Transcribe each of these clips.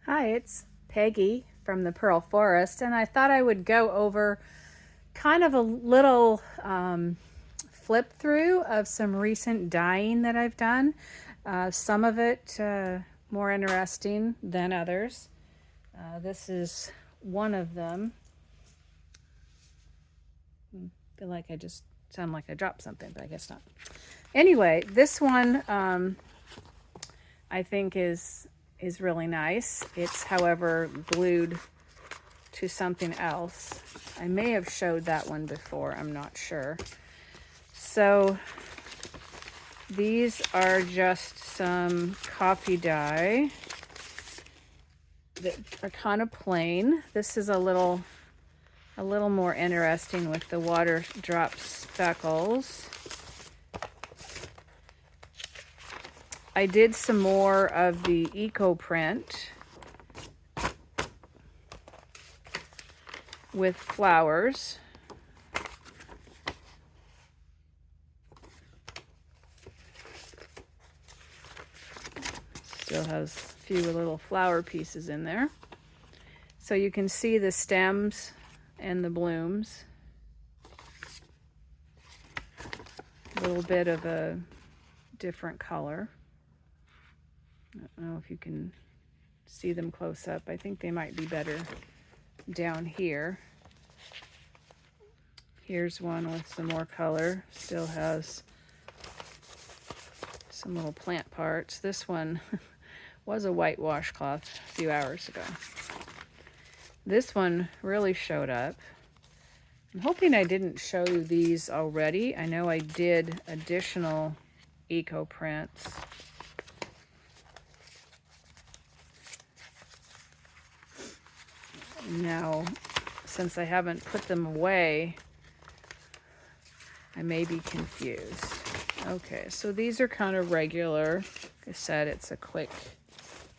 Hi, it's Peggy from the Pearl Forest, and I thought I would go over kind of a little flip through of some recent dyeing that I've done. Some of it more interesting than others. This is one of them. I feel like I just sound like I dropped something, but I guess not. Anyway, this one I think is really nice. It's, however, glued to something else. I may have showed that one before, I'm not sure. So these are just some coffee dye that are kind of plain. This is a little more interesting with the water drop speckles. I did some more of the eco print with flowers. Still has a few little flower pieces in there. So you can see the stems and the blooms. A little bit of a different color. I don't know if you can see them close up. I think they might be better down here. Here's one with some more color. Still has some little plant parts. This one was a white washcloth a few hours ago. This one really showed up. I'm hoping I didn't show you these already. I know I did additional eco prints. Now, since I haven't put them away, I may be confused. Okay, so these are kind of regular. Like I said, it's a quick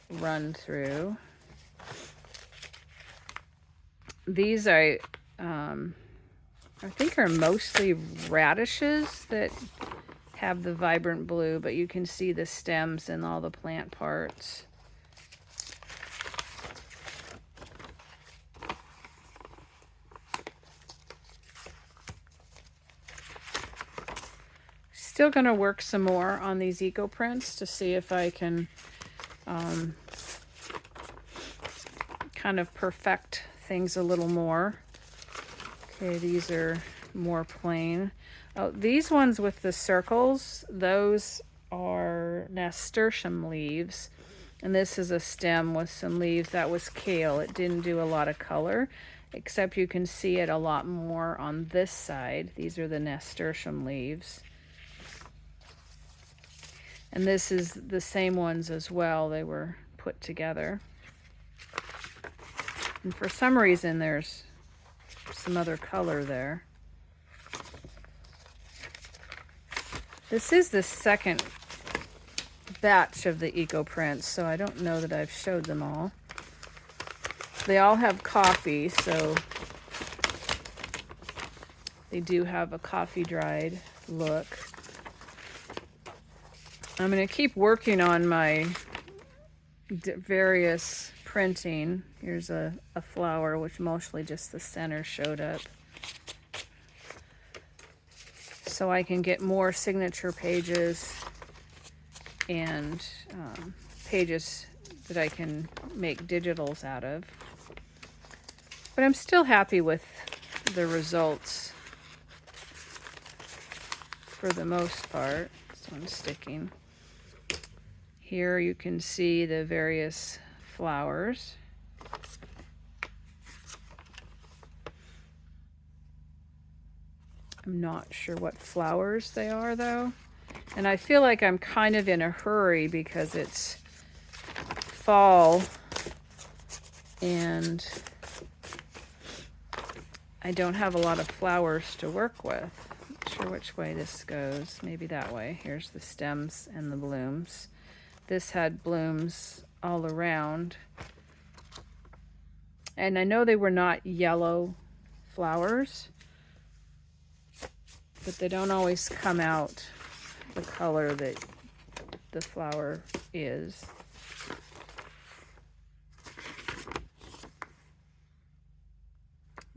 run through. These I think are mostly radishes that have the vibrant blue, but you can see the stems and all the plant parts. Still going to work some more on these eco prints to see if I can kind of perfect things a little more. Okay, these are more plain. Oh, these ones with the circles, those are nasturtium leaves. And this is a stem with some leaves. That was kale. It didn't do a lot of color, except you can see it a lot more on this side. These are the nasturtium leaves. And this is the same ones as well. They were put together. And for some reason, there's some other color there. This is the second batch of the eco prints, so I don't know that I've showed them all. They all have coffee, so they do have a coffee dried look. I'm going to keep working on my various printing. Here's a flower, which mostly just the center showed up. So I can get more signature pages and pages that I can make digitals out of. But I'm still happy with the results for the most part. This one's sticking. Here you can see the various flowers. I'm not sure what flowers they are though. And I feel like I'm kind of in a hurry because it's fall and I don't have a lot of flowers to work with. Not sure which way this goes. Maybe that way. Here's the stems and the blooms. This had blooms all around. And I know they were not yellow flowers, but they don't always come out the color that the flower is.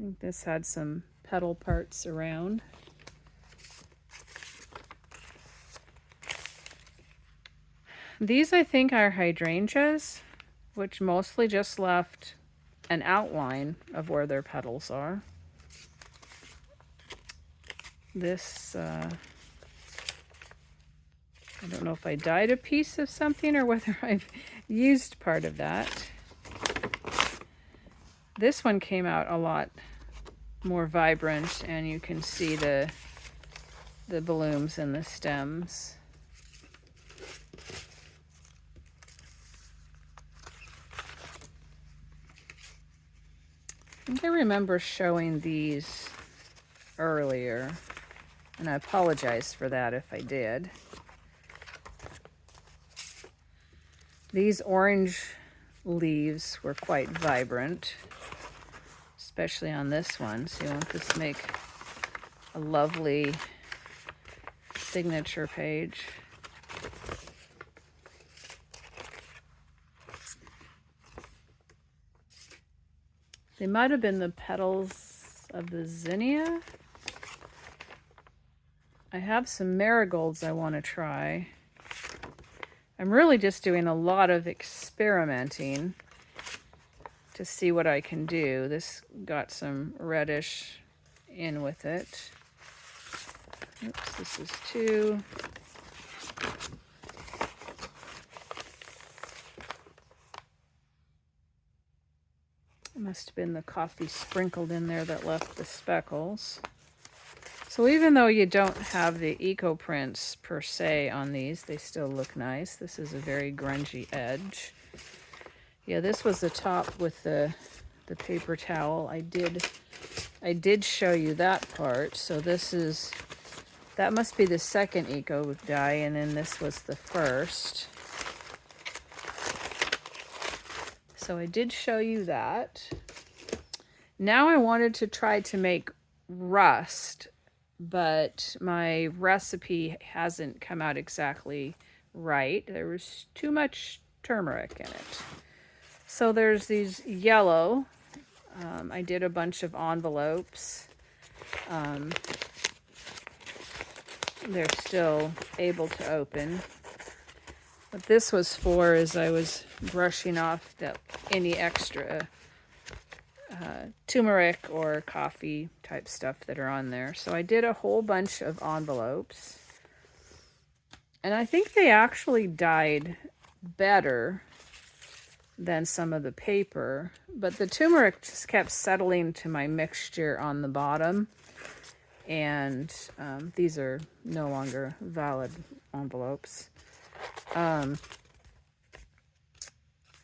think this had some petal parts around. These I think are hydrangeas, which mostly just left an outline of where their petals are. This, I don't know if I dyed a piece of something or whether I've used part of that. This one came out a lot more vibrant, and you can see the blooms and the stems. I think I remember showing these earlier, and I apologize for that if I did. These orange leaves were quite vibrant, especially on this one, so you want this to make a lovely signature page. They might have been the petals of the zinnia. I have some marigolds I want to try. I'm really just doing a lot of experimenting to see what I can do. This got some reddish in with it. Oops, this is two. It must have been the coffee sprinkled in there that left the speckles. So even though you don't have the eco prints per se on these, they still look nice. This is a very grungy edge. Yeah, this was the top with the paper towel. I did show you that part. So that must be the second eco dye, and then this was the first. So I did show you that. Now I wanted to try to make rust, but my recipe hasn't come out exactly right. There was too much turmeric in it. So there's these yellow. I did a bunch of envelopes. They're still able to open. What this was for is I was brushing off any extra turmeric or coffee type stuff that are on there. So I did a whole bunch of envelopes. And I think they actually dyed better than some of the paper. But the turmeric just kept settling to my mixture on the bottom. And these are no longer valid envelopes.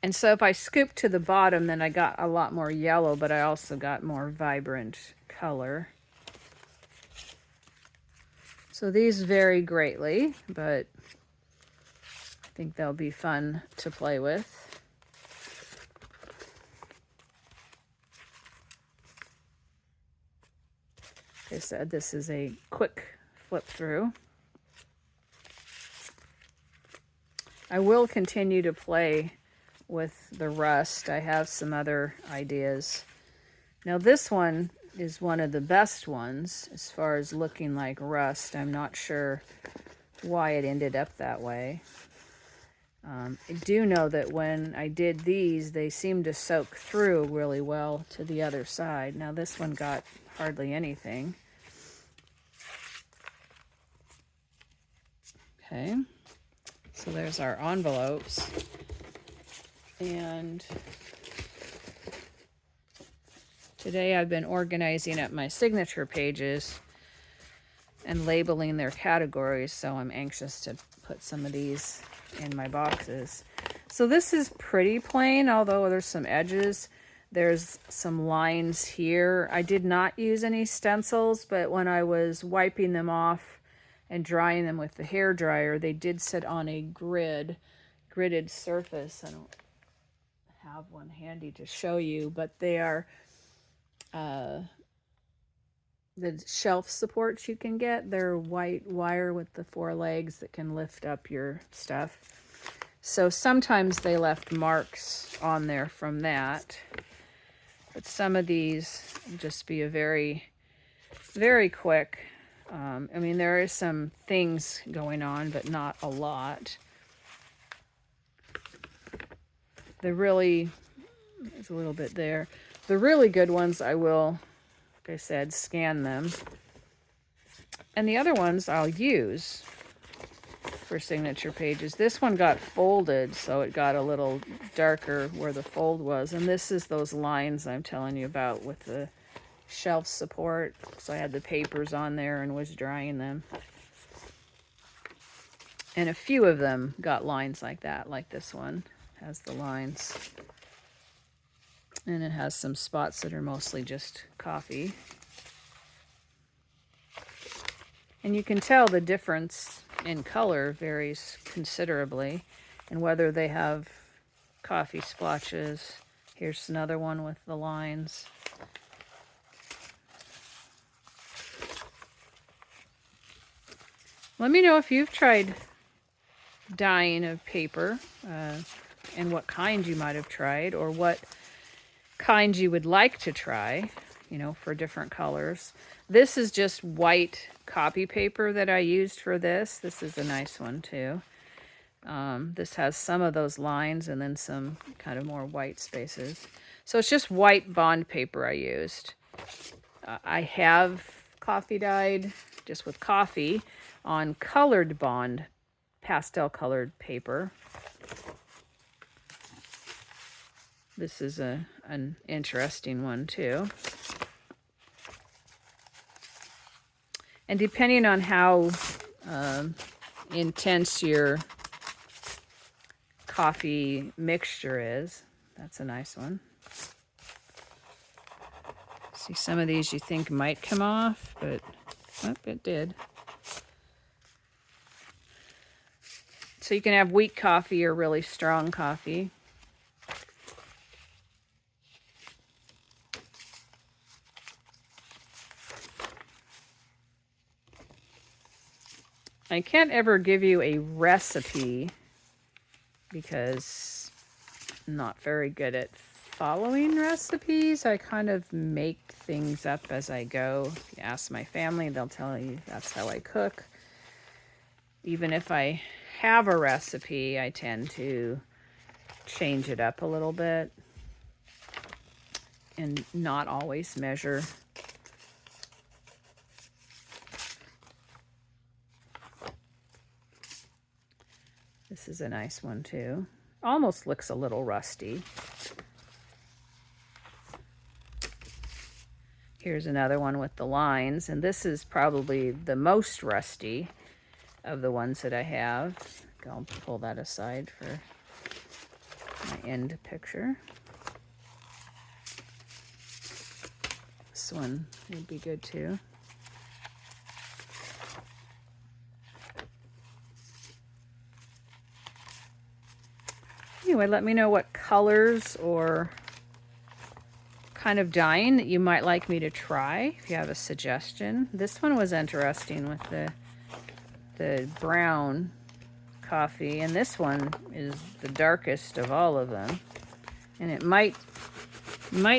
And so if I scooped to the bottom, then I got a lot more yellow, but I also got more vibrant color. So these vary greatly, but I think they'll be fun to play with. Like I said, this is a quick flip through. I will continue to play with the rust. I have some other ideas. Now this one is one of the best ones as far as looking like rust. I'm not sure why it ended up that way. I do know that when I did these, they seemed to soak through really well to the other side. Now this one got hardly anything. Okay, so there's our envelopes. And today I've been organizing up my signature pages and labeling their categories, so I'm anxious to put some of these in my boxes. So this is pretty plain, although there's some edges. There's some lines here. I did not use any stencils, but when I was wiping them off and drying them with the hair dryer, they did sit on a gridded surface. I don't have one handy to show you, but they are the shelf supports you can get. They're white wire with the 4 legs that can lift up your stuff. So sometimes they left marks on there from that. But some of these will just be a very, very quick. I mean, there is some things going on, but not a lot. The really, there's a little bit there. The really good ones, I will, like I said, scan them. And the other ones I'll use for signature pages. This one got folded, so it got a little darker where the fold was. And this is those lines I'm telling you about with the shelf support. So I had the papers on there and was drying them. And a few of them got lines like that, like this one has the lines. And it has some spots that are mostly just coffee. And you can tell the difference in color varies considerably, and whether they have coffee splotches. Here's another one with the lines. Let me know if you've tried dyeing of paper, and what kind you might have tried, or what kind you would like to try, you know, for different colors. This is just white copy paper that I used for this. This is a nice one too. This has some of those lines and then some kind of more white spaces. So it's just white bond paper I used. I have coffee dyed just with coffee on colored bond, pastel colored paper. This is an interesting one too. And depending on how intense your coffee mixture is, that's a nice one. See, some of these you think might come off, but it did. So you can have weak coffee or really strong coffee. I can't ever give you a recipe because I'm not very good at following recipes. I kind of make things up as I go. If you ask my family, they'll tell you that's how I cook. Even if I have a recipe, I tend to change it up a little bit and not always measure. This is a nice one too. Almost looks a little rusty. Here's another one with the lines, and this is probably the most rusty of the ones that I have. I'll pull that aside for my end picture. This one would be good too. Anyway, let me know what colors or kind of dyeing that you might like me to try, if you have a suggestion. This one was interesting with the brown coffee, and this one is the darkest of all of them. And it might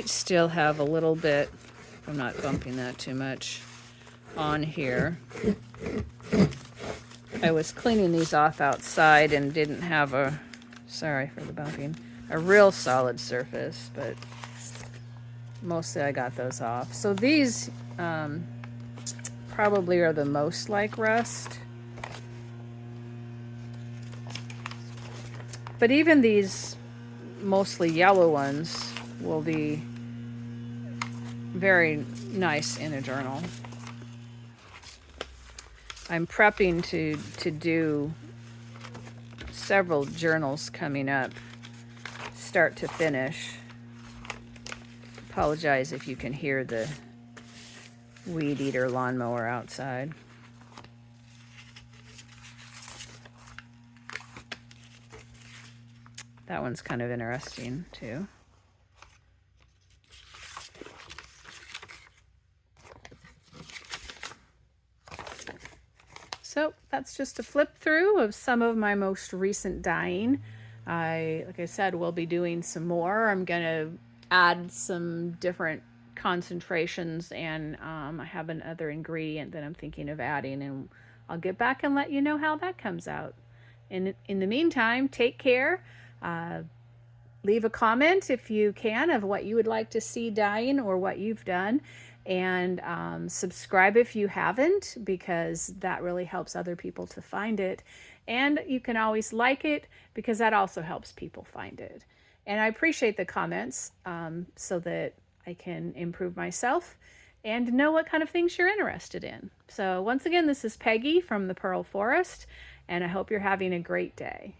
still have a little bit, if I'm not bumping that too much, on here. I was cleaning these off outside and didn't have a, sorry for the bumping, a real solid surface, but mostly I got those off. So these probably are the most like rust. But even these mostly yellow ones will be very nice in a journal. I'm prepping to do several journals coming up, start to finish. Apologize if you can hear the weed eater lawnmower outside. That one's kind of interesting too. So that's just a flip through of some of my most recent dyeing. Like I said, we'll be doing some more. I'm gonna add some different concentrations, and I have another ingredient that I'm thinking of adding, and I'll get back and let you know how that comes out. In the meantime, take care. Leave a comment if you can of what you would like to see dyeing or what you've done, and subscribe if you haven't, because that really helps other people to find it. And you can always like it, because that also helps people find it. And I appreciate the comments, so that I can improve myself and know what kind of things you're interested in. So once again, this is Peggy from the Pearl Forest, and I hope you're having a great day.